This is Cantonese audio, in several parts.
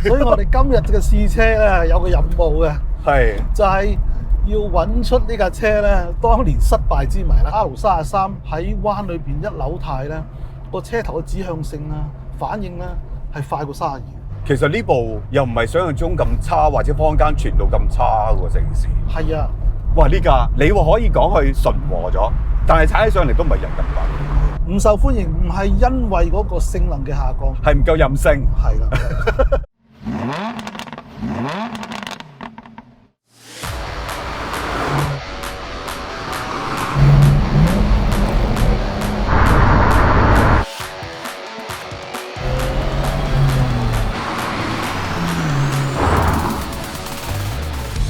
所以我哋今日嘅試車咧有個任務嘅，係就係要揾出呢架車咧當年失敗之謎啦。R33喺灣裏邊一扭軚咧，個車頭嘅指向性啦、反應咧係快過32。其實呢部又唔係想象中咁差，或者坊間傳到咁差喎，成件事。係啊，哇！呢架你可以講佢順和咗，但係踩起上嚟都唔係人咁快，唔受歡迎唔係因為嗰個性能嘅下降，係唔夠任性。係啦。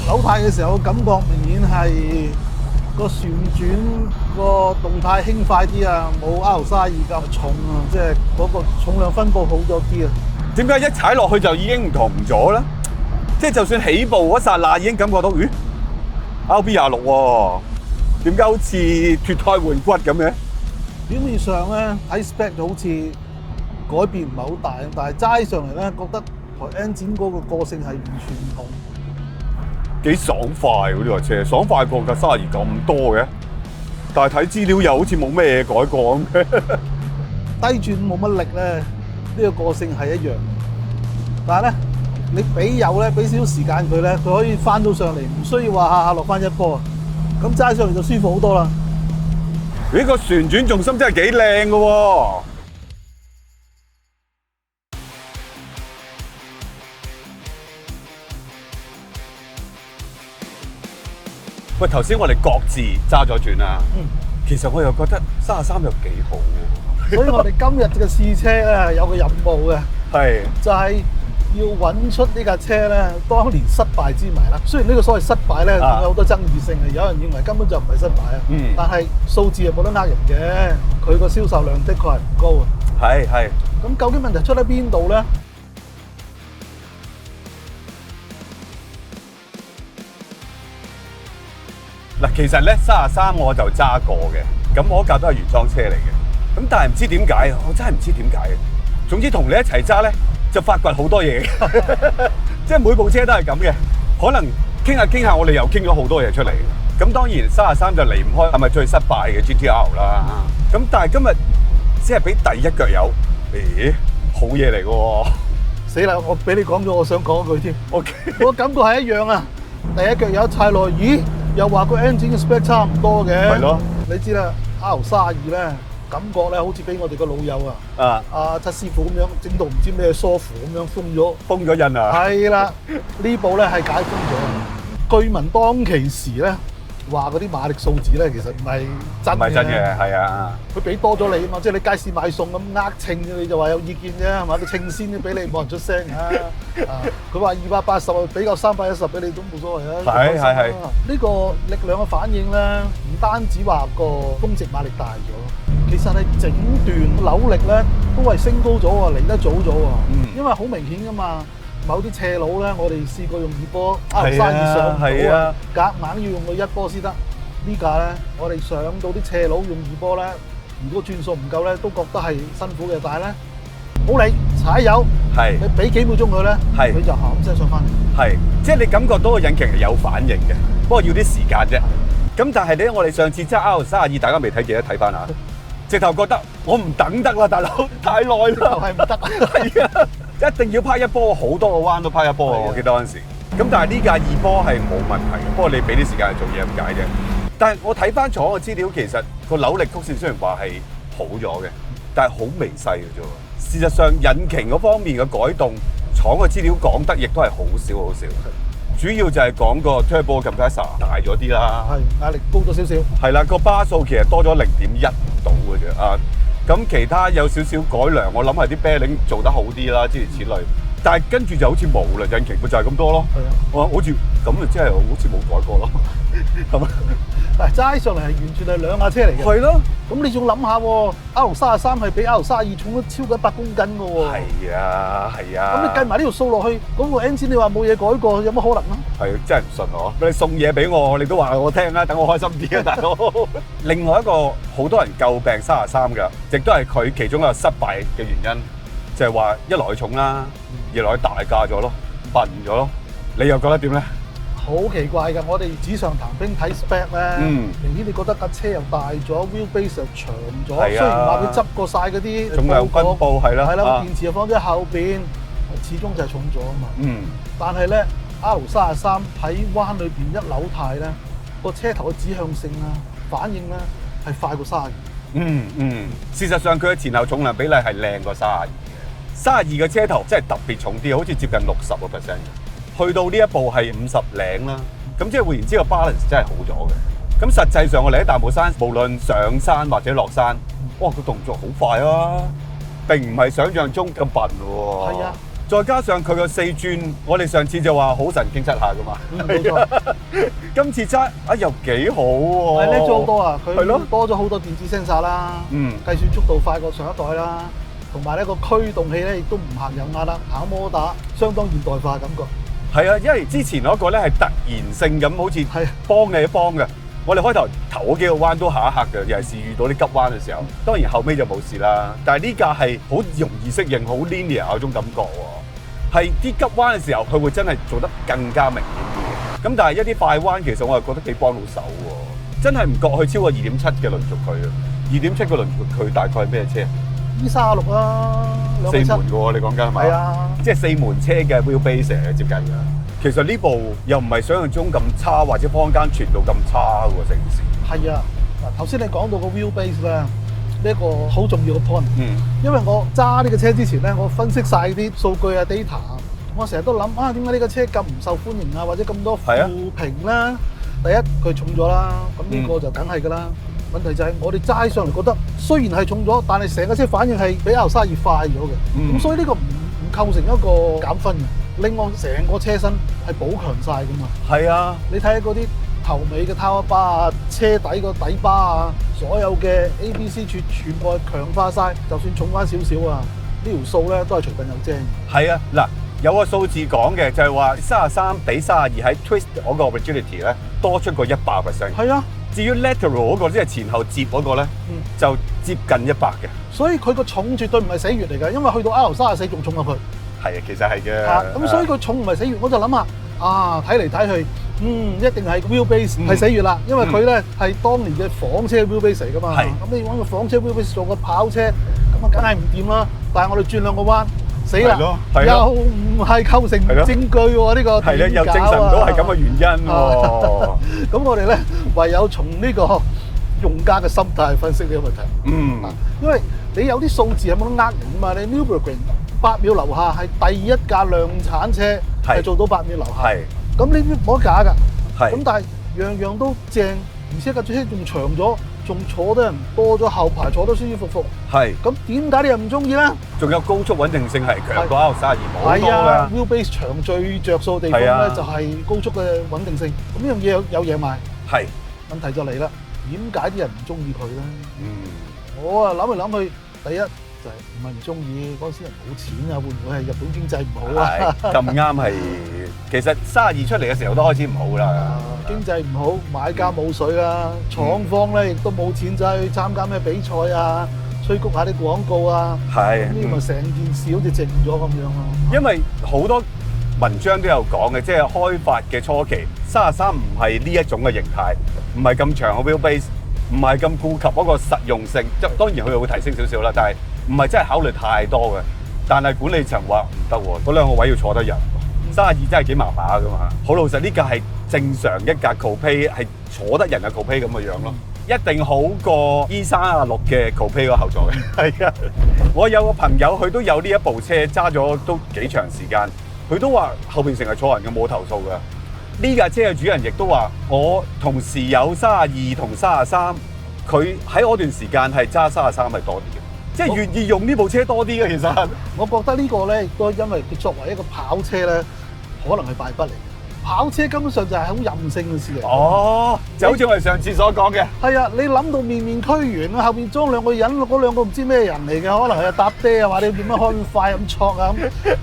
扭軚嘅時候，感覺明顯係個旋轉個動態輕快啲啊，冇 R32咁重啊，即係嗰個重量分佈好咗啲啊。點解一踩落去就已經唔同咗咧？即係就算起步嗰剎那已經感覺到，咦 ？RB26喎，點解好似脫胎換骨咁嘅？表面上咧睇 spec 就好似改變唔係好大，但係齋上嚟咧覺得台 engine 嗰個個性係完全唔同。幾爽快喎呢台車，爽快過架32咁多嘅，但係睇資料又好似冇咩改過咁嘅。低轉冇乜力咧，呢個個性係一樣。但係咧，你俾油咧，俾少少時間佢咧，佢可以翻到上嚟，唔需要話下下落翻一波。咁揸上嚟就舒服好多啦。呢個旋轉重心真係幾靚嘅喎。喂，頭先我哋各自揸咗轉啦，其實我又覺得33又幾好喎。所以我哋今日嘅試車咧有個任務嘅，係就係要揾出呢架車咧當年失敗之謎啦。雖然呢個所謂失敗咧仲有好多爭議性嘅，有人認為根本就唔係失敗啊。但係數字係冇得呃人嘅，佢個銷售量的確係唔高啊。係。咁究竟問題出喺邊度咧？嗱，其實咧33我就揸過嘅，咁我架都係原裝車嚟嘅，咁但係唔知點解，我真係唔知點解嘅。總之同你一齊揸咧，就發掘好多嘢嘅，即係每部車都係咁嘅。可能傾下，我哋又傾咗好多嘢出嚟。咁當然33就離唔開係咪最失敗嘅 GTR 啦。咁但係今日只係俾第一腳油，咦，好嘢嚟嘅喎！死啦！我俾你講咗，我想講一句添。OK，我感覺係一樣啊。第一腳油踩落，咦？又話個 engine 嘅 spec 差唔多嘅。係咯。你知啦 ，R32咧感覺咧好似俾我哋個老友阿七師傅咁樣整到唔知咩梳符咁樣封咗印啊。係啦，呢部咧係解封咗。據聞當其時咧話嗰啲馬力數字咧其實唔係真嘅。唔係真嘅，係啊。佢俾多咗你啊嘛，即係你街市買餸咁稱嘅，你就話有意見啫，係嘛？你稱先都俾你，冇人出聲啊！佢話280俾夠310俾你都冇所謂啊！係。呢個力量嘅反應咧，唔單止話個峰值馬力大咗，其實係整段扭力咧都係升高咗喎，嚟得早咗喎。因為好明顯噶嘛。某啲斜路咧，我哋試過用2波 R32上唔到啊，夾硬要用到1波先得。呢架咧，我哋上到啲斜路用2波咧，如果轉數唔夠咧，都覺得係辛苦嘅。但係咧，好你踩油，你俾幾秒鐘佢咧，佢就冚聲上翻嚟。係，即係你感覺到個引擎係有反應嘅，不過要啲時間啫。咁但係咧，我哋上次揸 R32，大家未睇記得睇翻下，直頭覺得我唔等得啦，大佬太耐啦，係唔得。係啊。一定要拍一波，好多個彎都拍一波啊！我記得嗰陣時。咁但係呢架2波係冇問題嘅，不過你俾啲時間去做嘢咁解啫。但係我睇翻廠嘅資料，其實個扭力曲線雖然話係好咗嘅，但係好微細嘅啫。事實上引擎嗰方面嘅改動，廠嘅資料講得亦都係好少好少。主要就係講個 turbo compressor 大咗啲啦，係壓力高咗少少。係啦，個巴數其實多咗0.1度嘅啫啊。咁其他有少少改良，我諗係啲啤令做得好啲啦，諸如此類。但係跟住就好似冇啦，引擎佢就係咁多咯。係啊，我好似咁啊，即係好似冇改過咯，係咪？但係齋上嚟係完全係兩架車嚟嘅。係咯，咁你仲諗下喎 ，R33係比 R32重咗超過100公斤嘅喎。係啊，係啊。咁你計埋呢條數落去，嗰個 engine你話冇嘢改過，有乜可能啊？係真係唔信我，你送嘢俾我，你都話我聽啦，等我開心啲啊，大佬。另外一個好多人詬病33嘅，亦都係佢其中一個失敗嘅原因，就係話一來佢重啦，二來佢大價咗咯，笨咗咯。你又覺得點咧？好奇怪㗎！我哋紙上談兵睇 spec 咧，明顯你覺得架車又大咗 ，wheelbase 又長咗。係啊，雖然話佢執過晒嗰啲重量分佈係啦，係啦，電池又放咗喺後邊，始終就係重咗啊嘛。但係咧 R33喺彎裏邊一扭軚咧，個車頭嘅指向性啊、反應咧係快過32。事實上佢嘅前後重量比例係靚過32嘅。32嘅車頭真係特別重啲，好似接近60%。去到呢一步係50零啦，咁即係換言之個 balance 真係好咗嘅。咁實際上我哋喺大帽山，無論上山或者落山，哇個動作好快啊，並唔係想像中咁笨喎。係啊，再加上佢個4轉，我哋上次就話好神經質下噶嘛。冇錯。今次揸又幾好喎。係叻咗好多啊！佢係咯，多咗好多電子 sensor 啦，計算速度快過上一代啦，同埋呢個驅動器咧亦都唔行油壓啦，行摩打，相當現代化感覺。係啊，因為之前嗰個咧係突然性咁，好似幫你一幫嘅。我哋開頭嗰幾個彎都嚇一嚇嘅，尤其是遇到啲急彎嘅時候。當然後尾就冇事啦。但係呢架係好容易適應，好 linear 嗰種感覺喎。係啲急彎嘅時候，佢會真係做得更加明顯啲嘅。咁但係一啲快彎，其實我係覺得幾幫到手喎。真係唔覺佢超過2.7嘅輪軸距啊！2.7個輪軸距大概係咩車？E36啊，2.7門嘅喎，你講緊係咪？係啊，即係4門車嘅 wheelbase 接近㗎。其實呢部又唔係想象中咁差，或者坊間傳到咁差喎，成件事。係啊，嗱頭先你講到個 wheelbase 咧，呢一個好重要嘅 point。因為我揸呢個車之前咧，我分析晒啲數據啊 data，我成日都諗啊，點解呢個車咁唔受歡迎啊，或者咁多負評啦？第一佢重咗啦，咁呢個就梗係㗎啦。問題就係我哋齋上嚟覺得，雖然係重咗，但係成個車反應係比 R32快咗嘅。咁所以呢個唔構成一個減分嘅。另外成個車身係補強晒㗎嘛。係啊，你睇下嗰啲頭尾嘅 tower bar 啊，車底個底巴啊，所有嘅 ABC 處全部係強化晒，就算重翻少少啊，呢條數咧都係隨便有精。係啊，嗱有個數字講嘅就係話33比32喺 twist 嗰個 rigidity 咧多出過100%。係啊。至於 lateral 嗰個即係前後接嗰個咧，就接近100嘅。所以佢個重絕對唔係死穴嚟㗎，因為去到 R34仲重過佢。係啊，其實係嘅。咁所以佢重唔係死穴，我就諗下啊，睇嚟睇去，一定係 wheelbase 係死穴啦，因為佢咧係當年嘅房車 wheelbase 嚟㗎嘛。係。咁你揾個房車 wheelbase 做個跑車，咁啊梗係唔掂啦。但係我哋轉兩個彎，死啦！又唔係構成證據喎，呢個係咧，又證實唔到係咁嘅原因喎。咁我哋咧唯有從呢個用家嘅心態分析呢個問題。因為你有啲數字係冇得呃人㗎嘛。你 Nürburgring 8秒樓下係第一架量產車係做到8秒樓下，咁呢啲冇得假㗎。咁但係樣樣都正，而且架車仲長咗，仲坐得人多咗，後排坐得舒舒服服。係。咁點解你又唔中意咧？仲有高速穩定性係強過 R32好多㗎。wheelbase 長最着數地方咧就係高速嘅穩定性。咁呢樣嘢有嘢賣。係。問題就嚟啦，點解啲人唔中意佢咧？我啊諗嚟諗去，第一就係唔係唔中意，嗰陣時人冇錢啊，會唔會係日本經濟唔好啊？咁啱係，其實32出嚟嘅時候都開始唔好啦。經濟唔好，買家冇水啦，廠方咧亦都冇錢走去參加咩比賽啊，催谷下啲廣告啊。係。咁呢咪成件事好似靜咗咁樣咯。因為好多文章都有講嘅，即係開發嘅初期，33唔係呢一種嘅形態，唔係咁長嘅 wheelbase，唔係咁顧及嗰個實用性。即係當然佢會提升少少啦，但係唔係真係考慮太多嘅。但係管理層話唔得喎，嗰兩個位要坐得人。32真係幾麻麻噶嘛。好老實，呢架係正常一架 coupe 係坐得人嘅 coupe 咁嘅樣咯，一定好過 E36嘅 coupe 嗰後座嘅。係啊，我有個朋友佢都有呢一部車揸咗都幾長時間。佢都話後邊成日坐人嘅，冇投訴㗎。呢架車嘅主人亦都話，我同時有32同33，佢喺嗰段時間係揸33係多啲嘅，即係願意用呢部車多啲嘅。其實我覺得呢個咧亦都因為佢作為一個跑車咧，可能係敗筆嚟嘅。跑車根本上就係好任性嘅事嚟。哦，就好似我哋上次所講嘅。係啊，你諗到面面俱圓啊，後邊裝兩個人，嗰兩個唔知咩人嚟嘅，可能係搭爹啊，或者點樣開快咁挫啊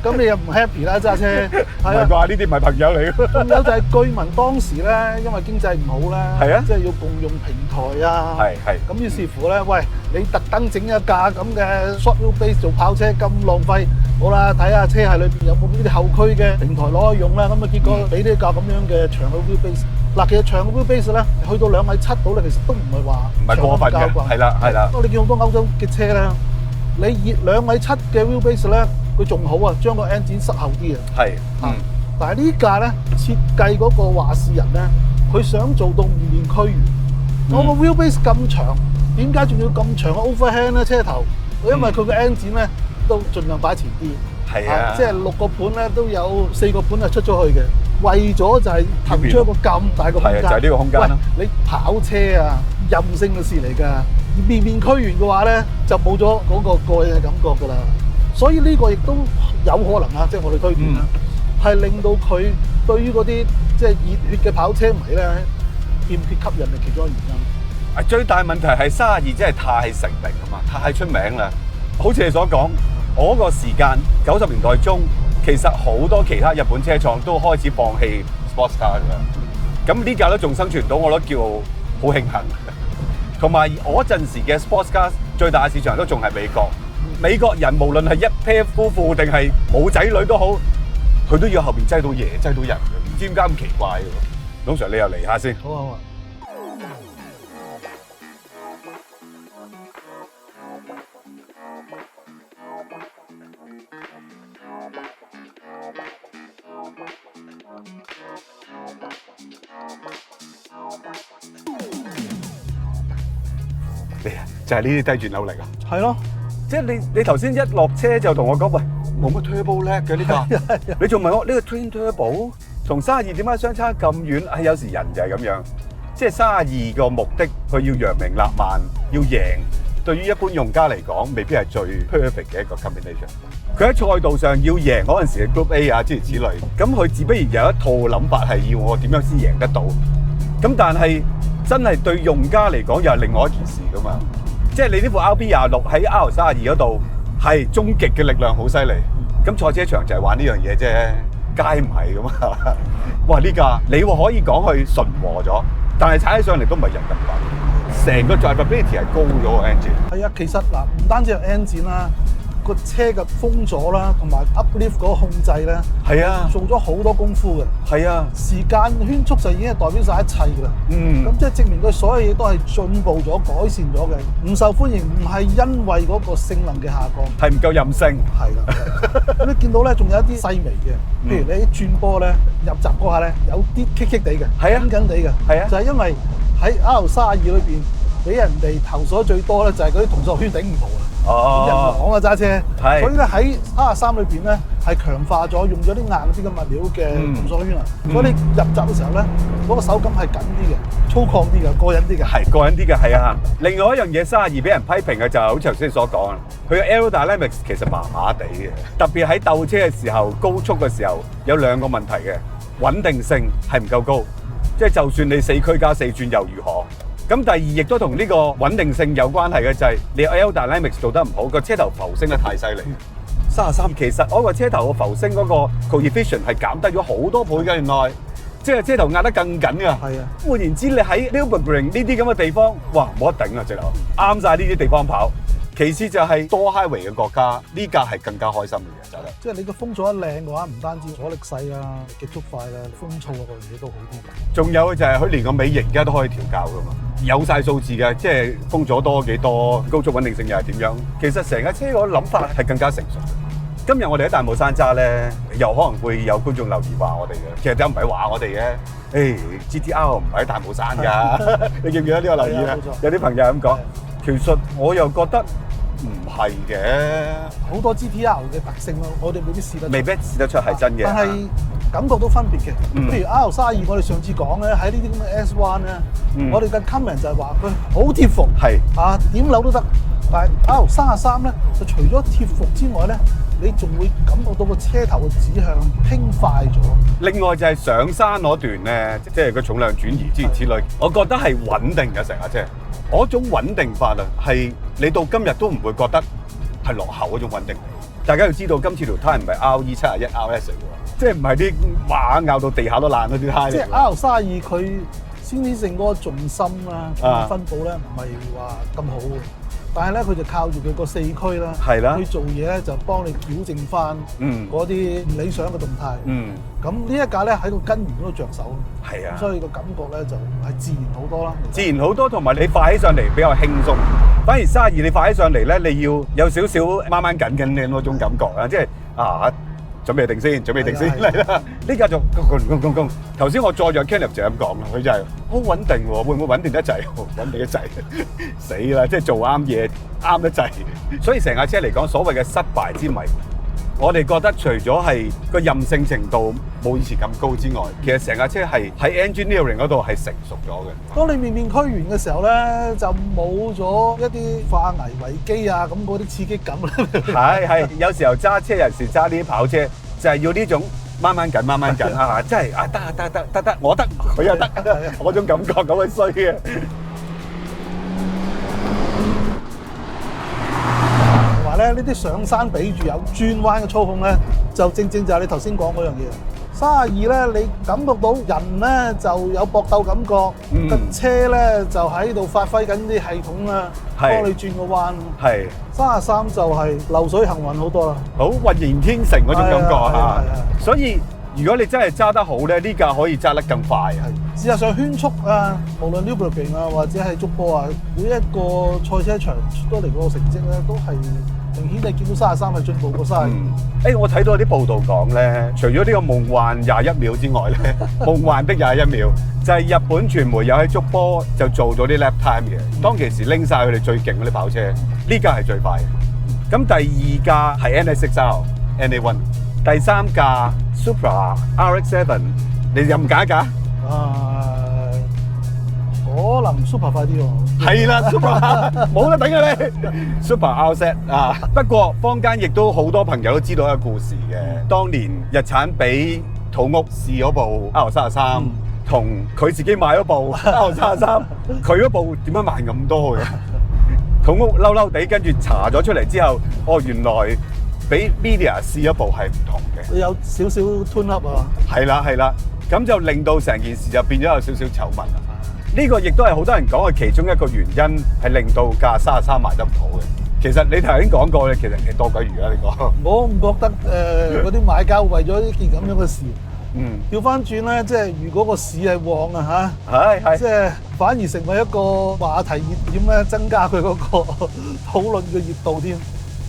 咁你又唔 happy 啦揸車。係啊，唔係啩？呢啲唔係朋友嚟嘅。仲有就係據聞當時咧，因為經濟唔好咧，係啊，即係要共用平台啊。係。咁於是乎咧，喂，你特登整一架咁嘅 short wheelbase 做跑車咁浪費，好啦，睇下車係裏邊有冇呢啲後驅嘅平台攞去用啦。咁啊結果俾呢架咁樣嘅長嘅 wheelbase。嗱，其實長嘅 wheelbase 咧，去到2米7度咧，其實都唔係話唔係過分嘅，係啦。你見好多歐洲嘅車咧，你熱2米7嘅 wheelbase 咧，佢仲好啊，將個 engine 塞後啲啊。係，但係呢架咧設計嗰個話事人咧，佢想做到面面俱圓。我個 wheelbase 咁長，點解仲要咁長嘅 overhand 咧？車頭，因為佢個 engine 咧都盡量擺前啲。係啊，即係6個盤咧都有4個盤係出咗去嘅，為咗就係騰出一個咁大個空間。係啊，就係呢個空間咯。你跑車啊，任性嘅事嚟㗎，面面俱圓嘅話咧，就冇咗嗰個過癮嘅感覺㗎啦。所以呢個亦都有可能啊，即係我哋推斷啦，係令到佢對於嗰啲即係熱血嘅跑車迷咧，欠缺吸引力其中一個原因。最大問題係32真係太成名啊嘛，太出名啦。好似你所講，嗰個時間90年代中，其實好多其他日本車廠都開始放棄 sports car 㗎。咁呢架都仲生存到，我都叫好慶幸。同埋嗰陣時嘅 sports car 最大嘅市場都仲係美國。美國人無論係一 pair 夫婦定係冇仔女都好，佢都要後邊擠到爺擠到人嘅，唔知點解咁奇怪嘅。董 Sir 你又嚟下先。好啊好啊。就係呢啲低轉扭力啊！係咯，即係你頭先一落車就同我講，喂，冇乜 turbo 叻嘅呢架，你仲問我呢個 twin turbo 同32點解相差咁遠？係有時人就係咁樣，即係32個目的，佢要揚名立萬，要贏。對於一般用家嚟講，未必係最 perfect 嘅一個 combination。佢喺賽道上要贏嗰陣時嘅 Group A 啊，諸如此類，咁佢自不然有一套諗法係要我點樣先贏得到。咁但係真係對用家嚟講又係另外一件事噶嘛。即係你呢部 RB26喺 R32嗰度係終極嘅力量好犀利，咁賽車場就係玩呢樣嘢啫，街唔係噶嘛。哇！呢架你話可以講佢順和咗，但係踩起上嚟都唔係人咁快，成個 drivability 係高咗個 engine。係啊，其實嗱唔單止係 engine 啦，個車嘅風阻啦，同埋 uplift 嗰個控制咧，係啊，做咗好多功夫嘅。係啊，時間圈速就已經係代表晒一切㗎啦。咁即係證明佢所有嘢都係進步咗、改善咗嘅。唔受歡迎唔係因為嗰個性能嘅下降，係唔夠任性。係啦。咁你見到咧，仲有一啲細微嘅，譬如你轉波咧入閘嗰下咧，有啲棘棘地嘅，緊緊地嘅。係啊，就係因為喺 R32裏邊俾人哋投訴最多咧，就係嗰啲同屬圈頂唔到啊。人行啊揸車，所以咧喺33裏邊咧係強化咗，用咗啲硬啲嘅物料嘅同屬圈啊。所以你入閘嘅時候咧，嗰個手感係緊啲嘅、粗獷啲嘅、過癮啲嘅。係過癮啲嘅，係啊。另外一樣嘢32俾人批評嘅就係好似頭先所講啊，佢嘅 aerodynamics 其實麻麻地嘅，特別喺鬥車嘅時候、高速嘅時候有兩個問題嘅，穩定性係唔夠高，即係就算你4驅加4轉又如何？咁第二亦都同呢個穩定性有關係嘅就係你 aerodynamics 做得唔好，個車頭浮升得太犀利。33其實我個車頭個浮升嗰個 coefficient 係減低咗好多倍嘅，原來即係車頭壓得更緊㗎。係啊，換言之，你喺 Nürburgring 呢啲咁嘅地方，哇冇得頂啊！直頭啱晒呢啲地方跑。其次就係多 highway 嘅國家，呢架係更加開心嘅嘢，走得。即係你個風阻一靚嘅話，唔單止阻力細啊、極速快啦、風噪啊嗰樣嘢都好啲。仲有就係佢連個尾型而家都可以調校㗎嘛，有晒數字嘅，即係風阻多幾多，高速穩定性又係點樣。其實成架車個諗法係更加成熟。今日我哋喺大帽山揸咧，又可能會有觀眾留言話我哋嘅，其實都唔係話我哋嘅。GTR 唔係喺大帽山㗎，你記唔記得呢個留言啊？有啲朋友咁講，其實我又覺得唔係嘅，好多 GTR 嘅特性咯，我哋未必試得出，未必試得出係真嘅。但係感覺都分別嘅。譬如 R32，我哋上次講咧，喺呢啲咁嘅 S1咧，我哋嘅 comment 就係話佢好貼服，係啊，點扭都得。但係 R33咧，就除咗貼服之外咧，你仲會感覺到個車頭嘅指向輕快咗。另外就係上山嗰段咧，即係個重量轉移諸如此類，我覺得係穩定嘅成架車。嗰種穩定法啊，係你到今日都唔會覺得係落後嗰種穩定。大家要知道，今次條胎唔係 RE71 RS 嚟喎，即係唔係啲馬咬到地下都爛嗰啲胎嚟。即係 R32佢先天性嗰個重心啦、重量分佈咧，唔係話咁好嘅。但係咧，佢就靠住佢個四驅啦，係啦，去做嘢咧就幫你矯正翻嗰啲唔理想嘅動態。咁呢一架咧喺個根源嗰度着手，係啊，所以個感覺咧就係自然好多啦。自然好多，同埋你快起上嚟比較輕鬆。反而32你快起上嚟咧，你要有少少掹掹緊緊嘅嗰種感覺啊，即係準備定先，準備定先嚟啦！呢架就公。頭先我載咗 Kenneth 就咁講啦，佢就係好穩定喎，會唔會穩定得滯？穩定得滯，死啦！即係做啱嘢啱得滯，所以成架車嚟講，所謂嘅失敗之謎，我哋覺得除咗係個任性程度冇以前咁高之外，其實成架車係喺 engineering 嗰度係成熟咗嘅。當你面面俱圓嘅時候咧，就冇咗一啲化危為機啊咁嗰啲刺激感啦。係，有時候揸車，有時揸呢啲跑車，就係要呢種掹掹緊啊！真係得，我得，佢又得，嗰種感覺咁嘅衰嘅。同埋咧，呢啲上山比住有轉彎嘅操控咧，就正就係你頭先講嗰樣嘢。32咧，你感覺到人咧就有搏鬥感覺，個車咧就喺度發揮緊啲系統啦，幫你轉個彎。係33就係流水行運好多啦，好渾然天成嗰種感覺嚇。所以如果你真係揸得好咧，呢架可以揸得更快啊！事實上圈速啊，無論 Nürburgring 啊或者係捉波啊，每一個賽車場出到嚟嗰個成績咧，都係明顯地見到33係進步過32。我睇到有啲報道講咧，除咗呢個夢幻21秒之外咧，夢幻的21秒就係日本傳媒有喺捉波就做咗啲 lap time 嘅，當其時拎晒佢哋最勁嗰啲跑車，呢架係最快嘅。咁第二架係 NS6R NA1，第三架 Supra RX7，你任揀一架？可能 Supra 快啲喎。係啦，Supra 冇得頂啊你 ！Supra RZ 啊，不過坊間亦都好多朋友都知道一個故事嘅。當年日產俾土屋試嗰部 R33，同佢自己買嗰部 R33，佢嗰部點解慢咁多嘅？土屋嬲嬲地，跟住查咗出嚟之後，原來俾 Media 試一部係唔同嘅，有少少 tune up 啊。係啦，咁就令到成件事就變咗有少少醜聞啦。呢個亦都係好多人講嘅其中一個原因，係令到架33賣得唔好嘅。其實你頭先講過咧，其實係多鬼餘啦。你講，我唔覺得嗰啲買家為咗呢件咁樣嘅事，調翻轉咧，即係如果個市係旺啊嚇，即係反而成為一個話題熱點咧，增加佢嗰個討論嘅熱度添。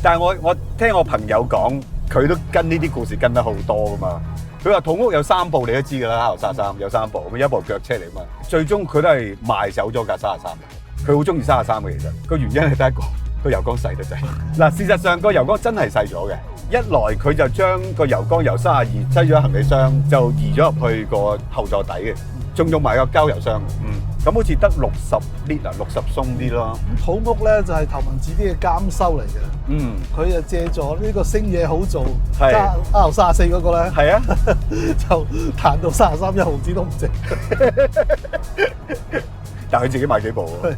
但係我聽我朋友講，佢都跟呢啲故事跟得好多噶嘛。佢話土屋有3部你都知㗎啦，R33有3部，咁一部腳車嚟嘛。最終佢都係賣走咗架33嘅。佢好中意33嘅，其實個原因係得一個，個油缸細得滯。嗱，事實上個油缸真係細咗嘅。一來佢就將個油缸由32擠咗喺行李箱，就移咗入去個後座底嘅，仲用埋個膠油箱。咁好似得60 lit 啊，60鬆啲咯。咁土屋咧就係頭文字 D 嘅監修嚟嘅。佢就借助呢個星野好做揸 R34嗰個咧，係啊，就彈到33一毫子都唔值。但係佢自己買幾部喎。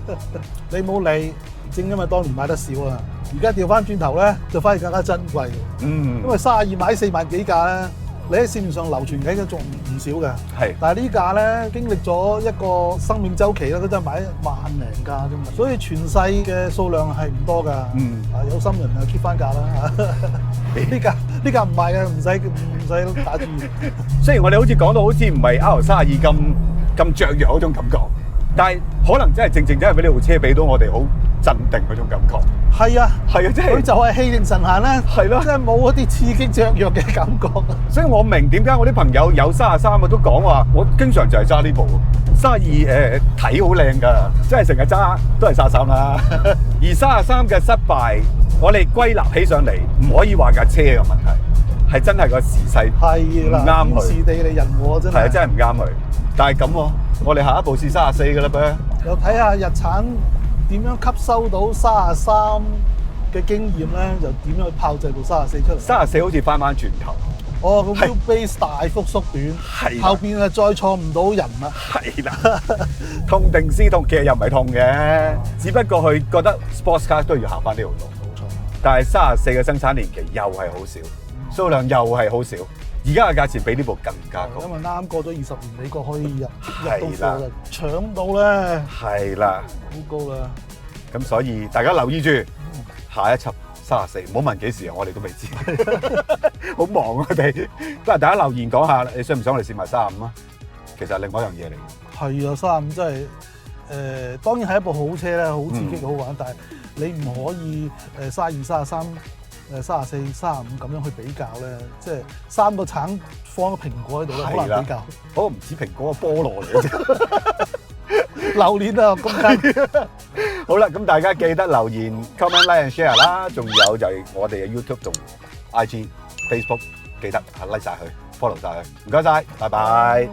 你冇理，正因為當年買得少啊，而家調翻轉頭咧，就反而更加珍貴。因為32買4萬幾架咧。你喺市面上流傳緊嘅仲唔少嘅，但係呢架咧經歷咗一個生命週期啦，佢真係買1萬零架啫嘛，所以全世嘅數量係唔多㗎。有心人就 keep 翻價啦。呢架唔賣嘅，唔使打住。雖然我哋好似講到好似唔係 R32咁雀躍嗰種感覺，但係可能真係正真係俾呢部車俾到我哋好鎮定嗰種感覺。係啊，即係佢就係氣定神閒咧，係咯，即係冇嗰啲刺激雀躍嘅感覺。所以我明點解我啲朋友有33嘅都講話，我經常就係揸呢部32睇好靚㗎，即係成日揸都係33啦。而33嘅失敗，我哋歸納起上嚟，唔可以話架車嘅問題，係真係個時勢唔啱佢，天時地利人和真係。係啊，真係唔啱佢。但係咁喎，我哋下一步試34㗎啦噃。又睇下日產點樣吸收到33嘅經驗咧，就點樣去炮製部34出嚟。 34好似翻轉頭，哦，個 wheelbase 大幅縮短，係後邊啊再錯唔到人啦。係啦，痛定思痛，其實又唔係痛嘅，只不過佢覺得 sports car 都要行翻呢條路。冇錯，但係34嘅生產年期又係好少，數量又係好少，而家嘅價錢比呢部更加高。因為啱過咗20年，美國可以入係啦到貨啦，搶到咧，係啦，好高啦。咁所以大家留意住下一輯34，唔好問幾時啊，我哋都未知，好忙啊我哋。不過大家留言講下，你想唔想我哋試埋35啊？其實係另外一樣嘢嚟嘅。係啊，35真係當然係一部好車咧，好刺激好玩，但係你唔可以32、33、34、35咁樣去比較咧，即係3個橙放個蘋果喺度咧，好難比較。嗰個唔似蘋果個菠蘿嚟嘅啫。榴蓮啊，咁緊。好啦，咁大家記得留言、comment、like and share 啦，仲有就係我哋嘅 YouTube 同 IG、Facebook，記得 like 晒佢，follow 晒佢，唔該晒，拜拜。